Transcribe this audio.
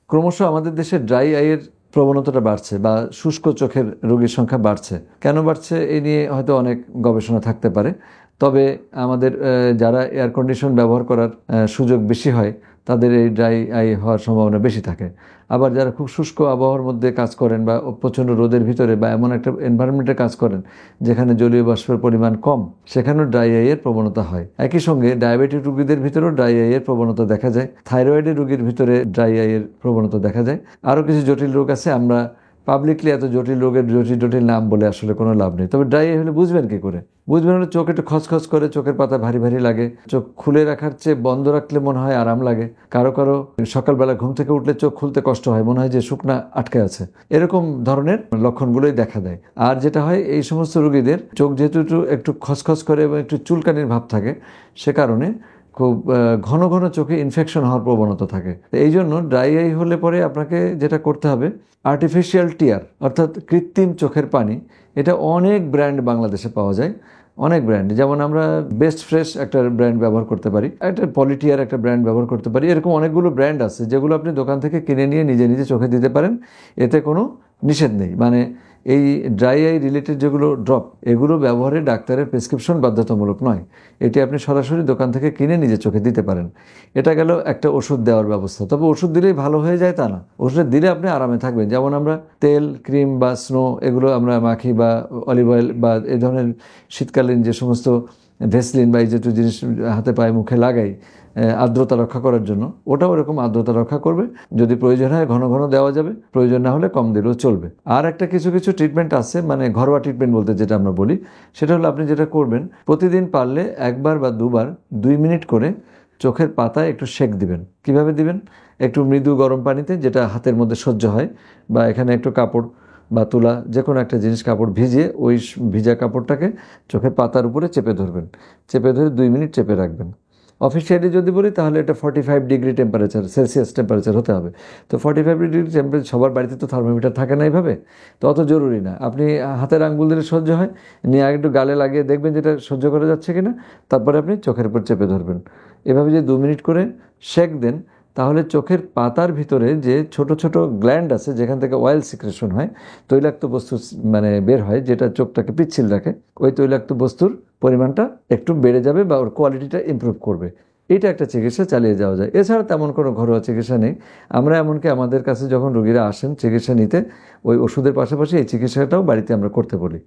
ক্রমশ আমাদের দেশে ড্রাই আইয়ের প্রবণতাটা বাড়ছে বা শুষ্ক চোখের রোগীর সংখ্যা বাড়ছে। কেন বাড়ছে এই নিয়ে হয়তো অনেক গবেষণা থাকতে পারে। তবে আমাদের যারা এয়ার কন্ডিশন ব্যবহার করার সুযোগ বেশি হয় তাদের এই ড্রাই আই হওয়ার সম্ভাবনা বেশি থাকে। আবার যারা খুব শুষ্ক আবহাওয়ার মধ্যে কাজ করেন বা প্রচণ্ড রোদের ভিতরে বা এমন একটা এনভায়রনমেন্টে কাজ করেন যেখানে জলীয় বাষ্পের পরিমাণ কম, সেখানেও ড্রাই আইয়ের প্রবণতা হয়। একই সঙ্গে ডায়াবেটিক রোগীদের ভিতরেও ড্রাই আইয়ের প্রবণতা দেখা যায়, থাইরয়েডের রোগীর ভিতরে ড্রাই আইয়ের প্রবণতা দেখা যায়। আরও কিছু জটিল রোগ আছে, আমরা পাবলিকলি এত জটিল রোগের জটিল নাম বলে আসলে কোনো লাভ নেই। তবে ড্রাই আই হলে বুঝবেন কি করে? বুঝবেন হলে চোখ একটু খসখস করে, চোখের পাতা ভারী ভারী লাগে, চোখ খুলে রাখার চেয়ে বন্ধ রাখলে মনে হয় আরাম লাগে, কারো কারো সকালবেলা ঘুম থেকে উঠলে চোখ খুলতে কষ্ট হয়, মনে হয় যে শুকনা আটকে আছে, এরকম ধরনের লক্ষণগুলোই দেখা দেয়। আর যেটা হয়, এই সমস্ত রোগীদের চোখ যেহেতু একটু খসখস করে এবং একটু চুলকানির ভাব থাকে, সে কারণে খুব ঘন ঘন চোখে ইনফেকশন হওয়ার প্রবণতা থাকে। এই জন্য ড্রাই আই হলে পরে আপনাকে যেটা করতে হবে, আর্টিফিশিয়াল টিয়ার অর্থাৎ কৃত্রিম চোখের পানি, এটা অনেক ব্র্যান্ড বাংলাদেশে পাওয়া যায়, অনেক ব্র্যান্ড। যেমন আমরা বেস্ট ফ্রেশ একটা ব্র্যান্ড ব্যবহার করতে পারি, একটা পলিটিয়ার একটা ব্র্যান্ড ব্যবহার করতে পারি। এরকম অনেকগুলো ব্র্যান্ড আছে যেগুলো আপনি দোকান থেকে কিনে নিয়ে নিজে নিজে চোখে দিতে পারেন, এতে কোনো নিষেধ নেই। মানে এই ড্রাই আই রিলেটেড যেগুলো ড্রপ, এগুলো ব্যবহারে ডাক্তারের প্রেসক্রিপশন বাধ্যতামূলক নয়। এটি আপনি সরাসরি দোকান থেকে কিনে নিজে চোখে দিতে পারেন। এটা গেল একটা ওষুধ দেওয়ার ব্যবস্থা। তবে ওষুধ দিলেই ভালো হয়ে যায় তা না, ওষুধ দিলে আপনি আরামে থাকবেন। যেমন আমরা তেল, ক্রিম বা স্নো এগুলো আমরা মাখি, বা অলিভ অয়েল বা এই ধরনের শীতকালীন যে সমস্ত ভেসলিন বা এই জাতীয় জিনিস হাতে পায়ে মুখে লাগাই আর্দ্রতা রক্ষা করার জন্য, ওটাও এরকম আর্দ্রতা রক্ষা করবে। যদি প্রয়োজন হয় ঘন ঘন দেওয়া যাবে, প্রয়োজন না হলে কম দিলেও চলবে। আর একটা কিছু ট্রিটমেন্ট আছে, মানে ঘরোয়া ট্রিটমেন্ট বলতে যেটা আমরা বলি, সেটা হলো আপনি যেটা করবেন, প্রতিদিন পারলে একবার বা দুবার 2 মিনিট করে চোখের পাতায় একটু সেক দিবেন। কিভাবে দিবেন? একটু মৃদু গরম পানিতে, যেটা হাতের মধ্যে সহ্য হয়, বা এখানে একটু কাপড় বা তুলা যে কোনো একটা জিনিস, কাপড় ভিজিয়ে ওই ভিজা কাপড়টাকে চোখের পাতার উপরে চেপে ধরবেন। চেপে ধরে 2 মিনিট চেপে রাখবেন। অফিসিয়ালি যদি বলি তাহলে এটা 45 ডিগ্রি টেম্পারেচার, সেলসিয়াস টেম্পারেচার হতে হবে। তো 45 ডিগ্রি টেম্পারেচার, সবার বাড়িতে তো থার্মোমিটার থাকে না এইভাবে, তো অত জরুরি না। আপনি হাতের আঙ্গুল দিলে সহ্য হয়, নিয়ে আগে একটু গালে লাগিয়ে দেখবেন যেটা সহ্য করা যাচ্ছে কিনা, তারপরে আপনি চোখের উপর চেপে ধরবেন। এভাবে যে 2 মিনিট করে শেক দেন, তাহলে চোখের পাতার ভিতরে যে ছোট ছোট গ্ল্যান্ড আছে যেখান থেকে অয়েল সিক্রেশন হয়, তৈলাক্ত বস্তু মানে বের হয়, যেটা চোখটাকে পিচ্ছিল রাখে, ওই তৈলাক্ত বস্তুর পরিমাণটা একটু বেড়ে যাবে বা ওর কোয়ালিটিটা ইমপ্রুভ করবে। এটা একটা চিকিৎসা চালিয়ে যাওয়া যায়। এছাড়া তেমন কোনো ঘরোয়া চিকিৎসা নেই। আমরা এমনকি আমাদের কাছে যখন রোগীরা আসেন চিকিৎসা নিতে, ওই ওষুধের পাশাপাশি এই চিকিৎসাটাও বাড়িতে আমরা করতে বলি।